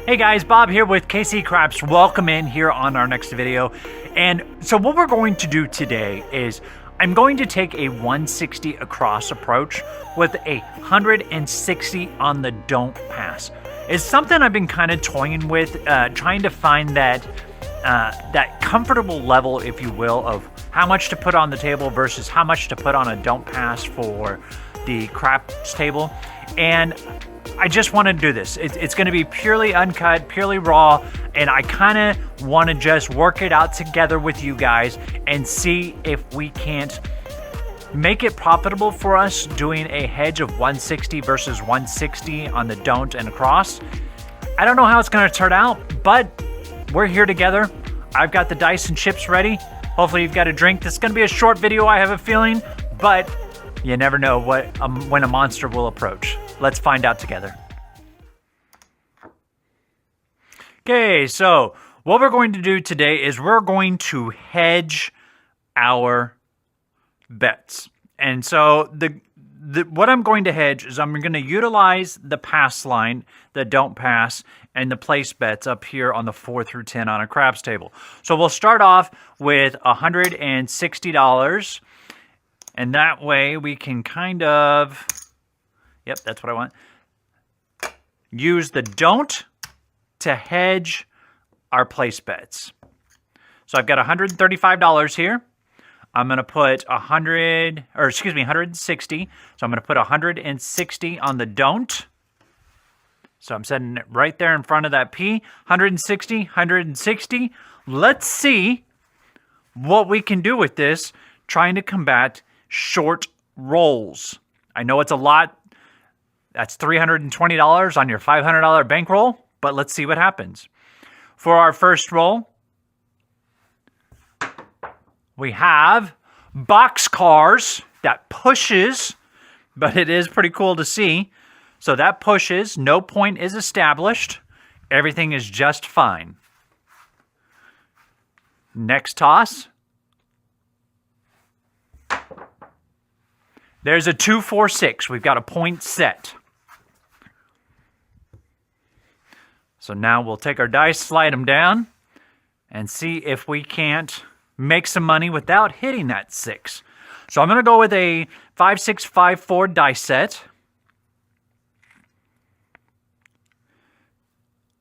Hey guys, Bob here with KC Craps. Welcome in here on our next video. And so what we're going to do today is I'm going to take a 160 across approach with a 160 on the don't pass. It's something I've been kind of toying with, trying to find that comfortable level, if you will, of how much to put on the table versus how much to put on a don't pass for the craps table. And I just want to do this. It's going to be purely uncut, purely raw, and I kind of want to just work it out together with you guys and see if we can't make it profitable for us doing a hedge of 160 versus 160 on the don't and across. I don't know how it's going to turn out, but we're here together. I've got the dice and chips ready. Hopefully you've got a drink. This is going to be a short video, I have a feeling, but you never know when a monster will approach. Let's find out together. Okay, so what we're going to do today is we're going to hedge our bets. And so what I'm going to hedge is I'm going to utilize the pass line, the don't pass, and the place bets up here on the 4 through 10 on a craps table. So we'll start off with $160. And that way we can kind of, yep, that's what I want, use the don't to hedge our place bets. So I've got $135 here. I'm going to put 160. So I'm going to put 160 on the don't. So I'm setting it right there in front of that P. 160, 160. Let's see what we can do with this trying to combat short rolls. I know it's a lot. That's $320 on your $500 bankroll, but let's see what happens. For our first roll, we have boxcars that pushes, but it is pretty cool to see. So that pushes, no point is established. Everything is just fine. Next toss. There's a 2-4-6. We've got a point set. So now we'll take our dice, slide them down, and see if we can't make some money without hitting that 6. So I'm going to go with a 5-6-5-4 dice set.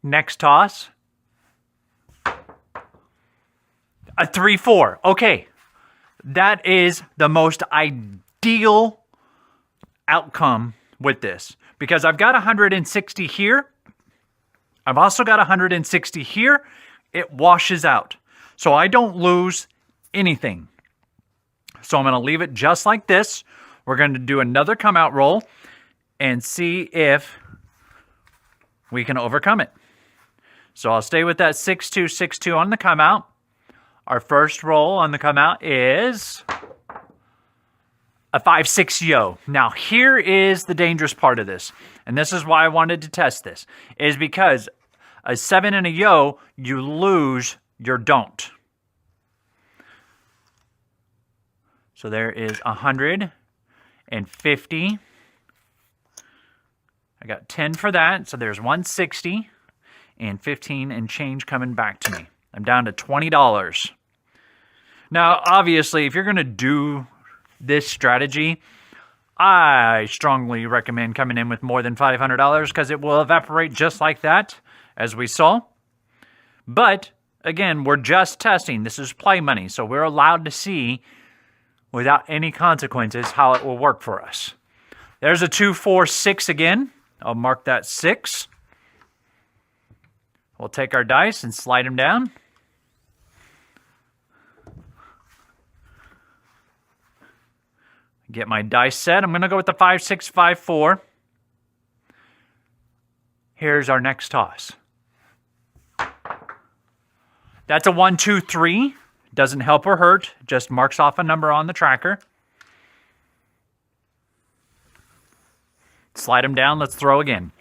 Next toss. A 3-4. Okay. That is the most ideal outcome with this because I've got 160 here. I've also got 160 here. It washes out. So I don't lose anything. So I'm going to leave it just like this. We're going to do another come out roll and see if we can overcome it. So I'll stay with that 6-2, 6-2 on the come out. Our first roll on the come out is a 5-6 yo. Now here is the dangerous part of this. And this is why I wanted to test this. Is because a 7 and a yo, you lose your don't. So there is 150. I got 10 for that. So there's 160 and 15 and change coming back to me. I'm down to $20. Now, obviously, if you're going to do this strategy, I strongly recommend coming in with more than $500 because it will evaporate just like that, as we saw. But, again, we're just testing. This is play money, so we're allowed to see, without any consequences, how it will work for us. There's a 2-4-6 again. I'll mark that 6. We'll take our dice and slide them down. Get my dice set. I'm going to go with the 5-6-5-4. Here's our next toss. That's a 1-2-3. Doesn't help or hurt. Just marks off a number on the tracker. Slide them down. Let's throw again.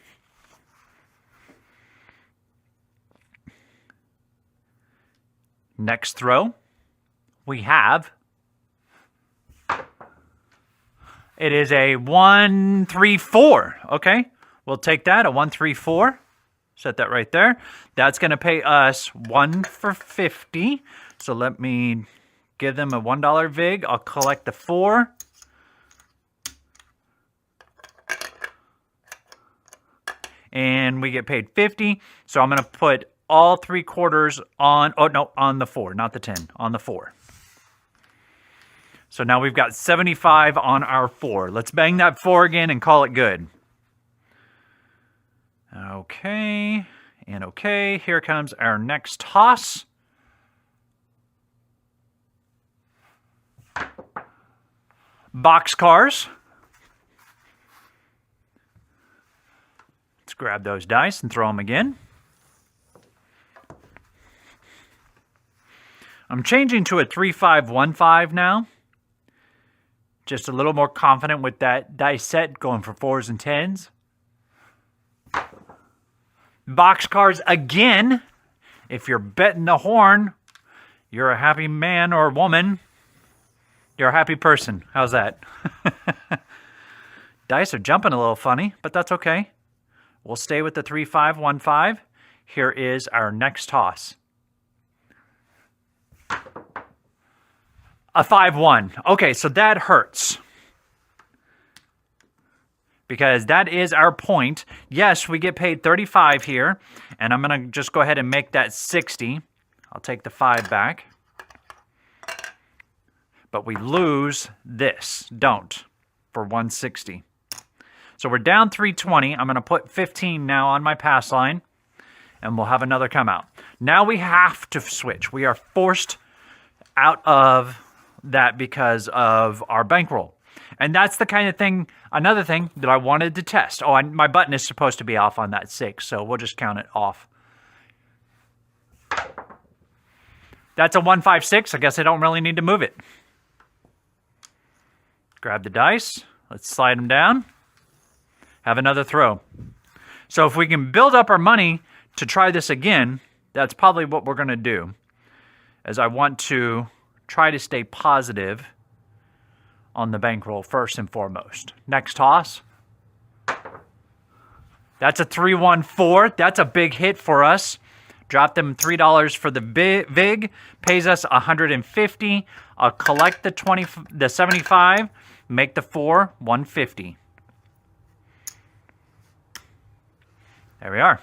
Next throw, we have, it is a 1-3-4. Okay, we'll take that, a 1-3-4. Set that right there. That's going to pay us 1 for 50. So let me give them a $1 vig. I'll collect the 4. And we get paid 50. So I'm going to put all 3 quarters on, oh no, on the 4, not the 10, on the 4. So now we've got 75 on our 4. Let's bang that 4 again and call it good. Okay, and okay. Here comes our next toss. Boxcars. Let's grab those dice and throw them again. I'm changing to a 3-5-1-5 now. Just a little more confident with that dice set, going for 4s and 10s. Boxcars again. If you're betting the horn, you're a happy man or woman. You're a happy person. How's that? Dice are jumping a little funny, but that's okay. We'll stay with the 3-5-1-5. Here is our next toss. A 5-1. Okay, so that hurts. Because that is our point. Yes, we get paid 35 here. And I'm going to just go ahead and make that 60. I'll take the 5 back. But we lose this. Don't. For 160. So we're down 320. I'm going to put 15 now on my pass line. And we'll have another come out. Now we have to switch. We are forced out of that because of our bankroll. And that's the kind of thing, another thing that I wanted to test. Oh, my button is supposed to be off on that 6, so we'll just count it off. That's a 1-5-6. I guess I don't really need to move it. Grab the dice. Let's slide them down. Have another throw. So if we can build up our money to try this again, that's probably what we're going to do. As I want to try to stay positive on the bankroll first and foremost. Next toss. That's a 3-1-4. That's a big hit for us. Drop them $3 for the vig. Pays us $150. I'll collect the 75. Make the 4 $150. There we are.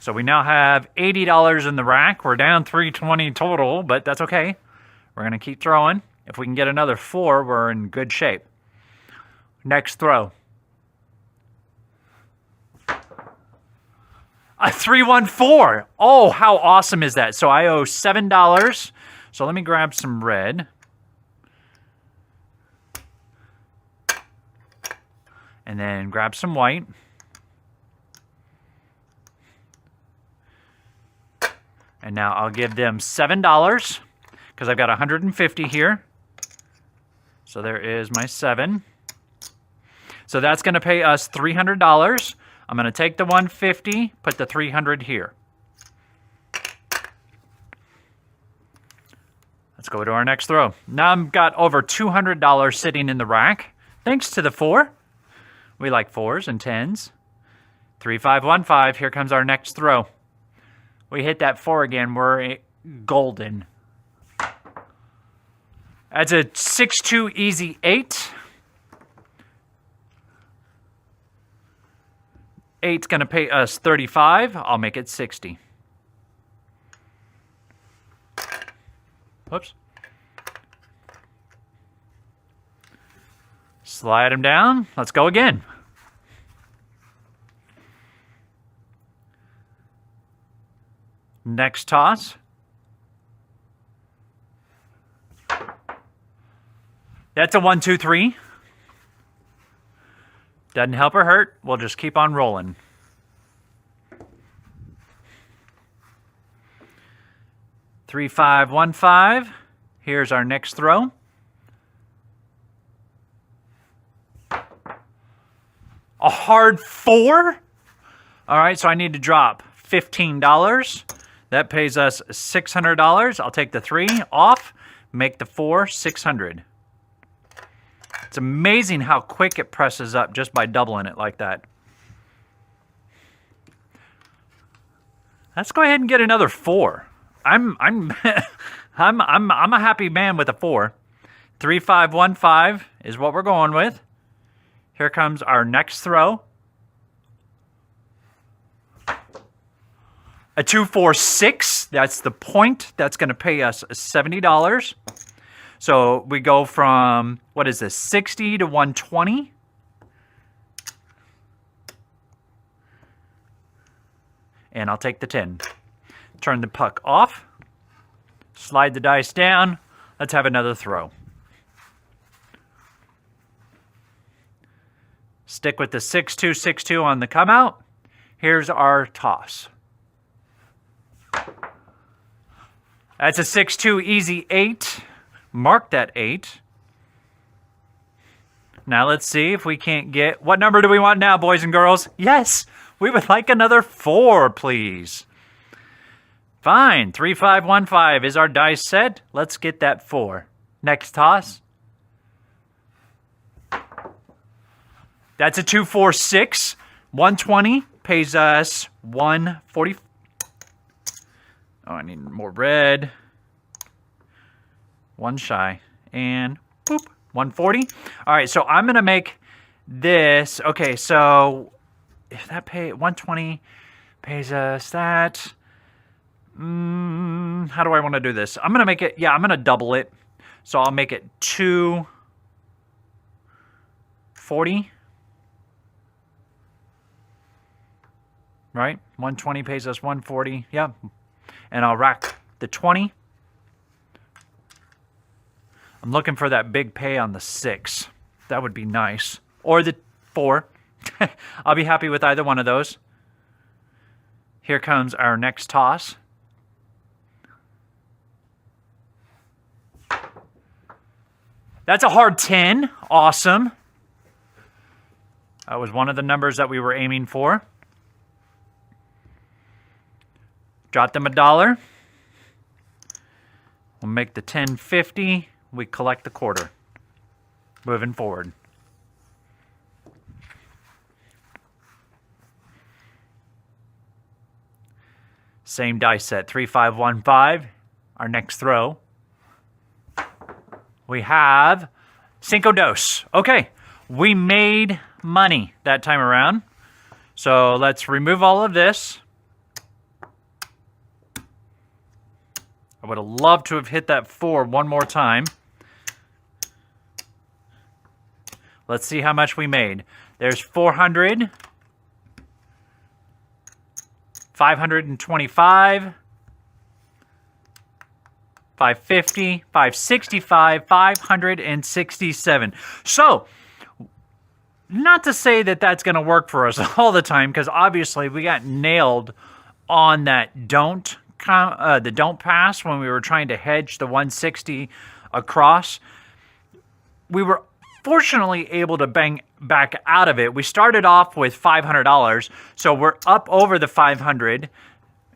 So we now have $80 in the rack. We're down $320 total, but that's okay. We're going to keep throwing. If we can get another 4, we're in good shape. Next throw. A 3-1-4. Oh, how awesome is that? So I owe $7. So let me grab some red. And then grab some white. And now I'll give them $7 because I've got 150 here. So there is my 7. So that's going to pay us $300. I'm going to take the 150, put the 300 here. Let's go to our next throw. Now I've got over $200 sitting in the rack. Thanks to the 4. We like 4s and 10s. 3-5-1-5. Here comes our next throw. We hit that 4 again. We're golden. That's a 6-2 easy 8. 8's going to pay us 35. I'll make it 60. Whoops. Slide them down. Let's go again. Next toss. That's a 1-2-3. Doesn't help or hurt. We'll just keep on rolling. Three, 5, 1, 5. Here's our next throw. A hard 4. All right, so I need to drop $15. That pays us $600. I'll take the 3 off, make the 4 $600. It's amazing how quick it presses up just by doubling it like that. Let's go ahead and get another 4. I'm a happy man with a 4. 3, 5, 1, 5 is what we're going with. Here comes our next throw. A 2, 4, 6. That's the point. That's going to pay us $70. So we go from, what is this, 60 to 120. And I'll take the 10. Turn the puck off. Slide the dice down. Let's have another throw. Stick with the 6-2, 6-2 on the come out. Here's our toss. That's a 6-2 easy 8. Mark that 8. Now let's see if we can't get... What number do we want now, boys and girls? Yes, we would like another 4, please. Fine, 3, 5, 1, 5 is our dice set. Let's get that 4. Next toss. That's a 2, 4, 6. 120 pays us 140. Oh, I need more red. 1 shy. And boop, 140. All right, so I'm going to make this. Okay, so if that 120 pays us that. How do I want to do this? I'm going to make it, I'm going to double it. So I'll make it 240. Right? 120 pays us 140. Yeah. And I'll rack the 20. I'm looking for that big pay on the 6. That would be nice. Or the 4. I'll be happy with either one of those. Here comes our next toss. That's a hard 10. Awesome. That was one of the numbers that we were aiming for. Drop them $1. We'll make the 10.50. We collect the quarter. Moving forward. Same dice set. 3, 5, 1, 5. Our next throw. We have Cinco Dos. Okay. We made money that time around. So let's remove all of this. I would have loved to have hit that 4 one more time. Let's see how much we made. There's 400, 525, 550, 565, 567. So, not to say that that's going to work for us all the time, because obviously we got nailed on that don't pass when we were trying to hedge the 160 across. We were fortunately able to bang back out of it. We started off with $500, so we're up over the 500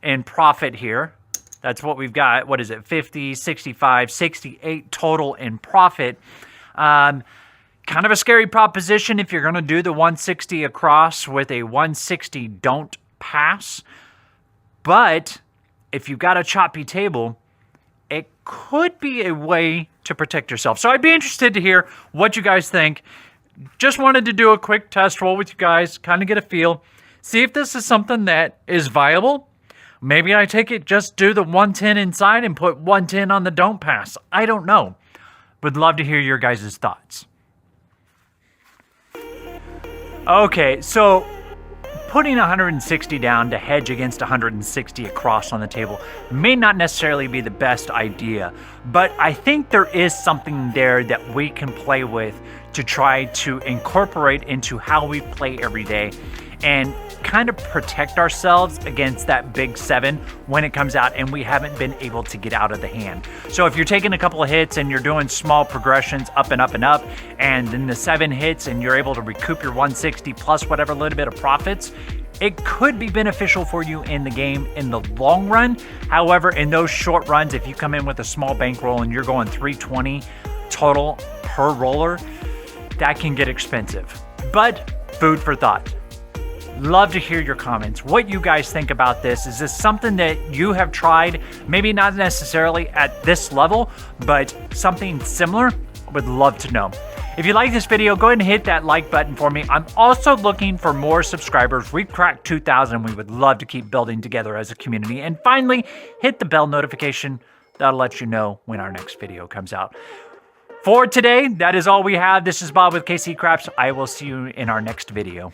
in profit here. That's what we've got. What is it? 50, 65, 68 total in profit. Kind of a scary proposition if you're going to do the 160 across with a 160 don't pass. But if you've got a choppy table, it could be a way to protect yourself. So I'd be interested to hear what you guys think. Just wanted to do a quick test roll with you guys, kind of get a feel, see if this is something that is viable. Maybe I take it, just do the 110 inside and put 110 on the don't pass. I don't know. Would love to hear your guys' thoughts. Okay, so putting 160 down to hedge against 160 across on the table may not necessarily be the best idea, but I think there is something there that we can play with to try to incorporate into how we play every day and kind of protect ourselves against that big 7 when it comes out and we haven't been able to get out of the hand. So if you're taking a couple of hits and you're doing small progressions up and up and up, and then the 7 hits and you're able to recoup your 160 plus whatever little bit of profits, it could be beneficial for you in the game in the long run. However, in those short runs, if you come in with a small bankroll and you're going 320 total per roller, that can get expensive. But food for thought. Love to hear your comments. What you guys think about this. Is this something that you have tried? Maybe not necessarily at this level, but something similar? Would love to know. If you like this video, go ahead and hit that like button for me. I'm also looking for more subscribers. We've cracked 2,000. We would love to keep building together as a community. And finally, hit the bell notification. That'll let you know when our next video comes out. For today, that is all we have. This is Bob with KC Craps. I will see you in our next video.